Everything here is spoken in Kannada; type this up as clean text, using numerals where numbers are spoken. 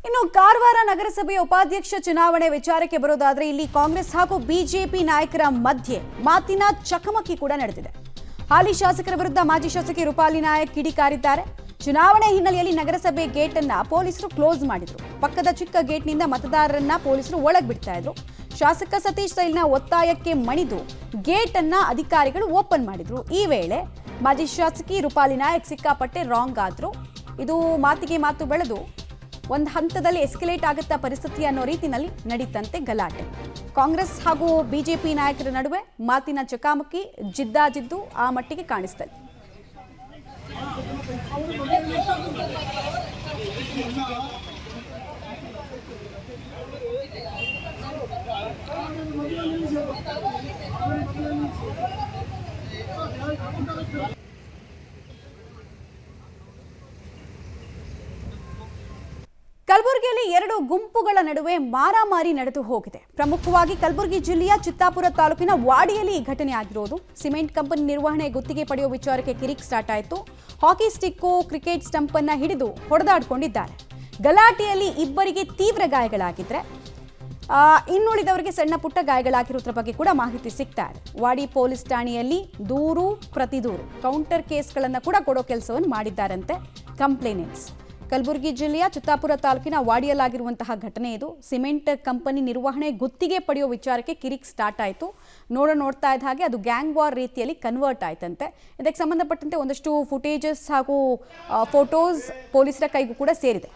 ಇನ್ನು ಕಾರವಾರ ನಗರಸಭೆಯ ಉಪಾಧ್ಯಕ್ಷ ಚುನಾವಣೆ ವಿಚಾರಕ್ಕೆ ಬರೋದಾದ್ರೆ ಇಲ್ಲಿ ಕಾಂಗ್ರೆಸ್ ಹಾಗೂ ಬಿಜೆಪಿ ನಾಯಕರ ಮಧ್ಯೆ ಮಾತಿನ ಚಕಮಕಿ ಕೂಡ ನಡೆದಿದೆ. ಹಾಲಿ ಶಾಸಕರ ವಿರುದ್ಧ ಮಾಜಿ ಶಾಸಕಿ ರೂಪಾಲಿ ನಾಯಕ್ ಕಿಡಿಕಾರಿದ್ದಾರೆ. ಚುನಾವಣೆ ಹಿನ್ನೆಲೆಯಲ್ಲಿ ನಗರಸಭೆ ಗೇಟ್ ಅನ್ನ ಪೊಲೀಸರು ಕ್ಲೋಸ್ ಮಾಡಿದ್ರು. ಪಕ್ಕದ ಚಿಕ್ಕ ಗೇಟ್ನಿಂದ ಮತದಾರರನ್ನ ಪೊಲೀಸರು ಒಳಗೆ ಬಿಡ್ತಾ ಇದ್ರು. ಶಾಸಕ ಸತೀಶ್ ಸೈಲ್ನ ಒತ್ತಾಯಕ್ಕೆ ಮಣಿದು ಗೇಟ್ ಅನ್ನ ಅಧಿಕಾರಿಗಳು ಓಪನ್ ಮಾಡಿದ್ರು. ಈ ವೇಳೆ ಮಾಜಿ ಶಾಸಕಿ ರೂಪಾಲಿ ನಾಯಕ್ ಸಿಕ್ಕಾಪಟ್ಟೆ ರಾಂಗ್ ಆದ್ರು. ಇದು ಮಾತಿಗೆ ಮಾತು ಬೆಳೆದು ಒಂದು ಹಂತದಲ್ಲಿ ಎಸ್ಕಲೇಟ್ ಆಗುತ್ತಾ ಪರಿಸ್ಥಿತಿ ಅನ್ನೋ ರೀತಿಯಲ್ಲಿ ನಡೀತಂತೆ ಗಲಾಟೆ. ಕಾಂಗ್ರೆಸ್ ಹಾಗೂ ಬಿಜೆಪಿ ನಾಯಕರ ನಡುವೆ ಮಾತಿನ ಚಕಾಮಕಿ ಜಿದ್ದಾಜಿದ್ದು ಆ ಮಟ್ಟಿಗೆ ಕಾಣಿಸ್ತದೆ. ಕಲಬುರಗಿಯಲ್ಲಿ ಎರಡು ಗುಂಪುಗಳ ನಡುವೆ ಮಾರಾಮಾರಿ ನಡೆದು ಹೋಗಿದೆ. ಪ್ರಮುಖವಾಗಿ ಕಲಬುರಗಿ ಜಿಲ್ಲೆಯ ಚಿತ್ತಾಪುರ ತಾಲೂಕಿನ ವಾಡಿಯಲ್ಲಿ ಈ ಘಟನೆ ಆಗಿರೋದು. ಸಿಮೆಂಟ್ ಕಂಪನಿ ನಿರ್ವಹಣೆ ಗುತ್ತಿಗೆ ಪಡೆಯುವ ವಿಚಾರಕ್ಕೆ ಕಿರಿಕ್ ಸ್ಟಾರ್ಟ್ ಆಯಿತು. ಹಾಕಿ ಸ್ಟಿಕ್ಕು, ಕ್ರಿಕೆಟ್ ಸ್ಟಂಪ್ ಅನ್ನ ಹಿಡಿದು ಹೊಡೆದಾಡಿಕೊಂಡಿದ್ದಾರೆ. ಗಲಾಟೆಯಲ್ಲಿ ಇಬ್ಬರಿಗೆ ತೀವ್ರ ಗಾಯಗಳಾಗಿದ್ರೆ ಇನ್ನುಳಿದವರಿಗೆ ಸಣ್ಣ ಪುಟ್ಟ ಗಾಯಗಳಾಗಿರೋದ್ರ ಬಗ್ಗೆ ಕೂಡ ಮಾಹಿತಿ ಸಿಗ್ತಾ ಇದೆ. ವಾಡಿ ಪೊಲೀಸ್ ಠಾಣೆಯಲ್ಲಿ ದೂರು ಪ್ರತಿದೂರು ಕೌಂಟರ್ ಕೇಸ್ಗಳನ್ನು ಕೂಡ ಕೊಡೋ ಕೆಲಸವನ್ನು ಮಾಡಿದ್ದಾರಂತೆ ಕಂಪ್ಲೇನೆಂಟ್ಸ್. ಕಲಬುರಗಿ ಜಿಲ್ಲೆಯ ಚಿತ್ತಾಪುರ ತಾಲೂಕಿನ ವಾಡಿಯಲ್ಲಾಗಿರುವಂತಹ ಘಟನೆ ಇದು. ಸಿಮೆಂಟ್ ಕಂಪನಿ ನಿರ್ವಹಣೆ ಗುತ್ತಿಗೆ ಪಡೆಯುವ ವಿಚಾರಕ್ಕೆ ಕಿರಿಕ್ ಸ್ಟಾರ್ಟ್ ಆಯಿತು. ನೋಡ್ತಾ ಇದ್ದ ಹಾಗೆ ಅದು ಗ್ಯಾಂಗ್ ವಾರ್ ರೀತಿಯಲ್ಲಿ ಕನ್ವರ್ಟ್ ಆಯ್ತಂತೆ. ಇದಕ್ಕೆ ಸಂಬಂಧಪಟ್ಟಂತೆ ಒಂದಷ್ಟು ಫುಟೇಜಸ್ ಹಾಗೂ ಫೋಟೋಸ್ ಪೊಲೀಸರ ಕೈಗೂ ಕೂಡ ಸೇರಿದೆ.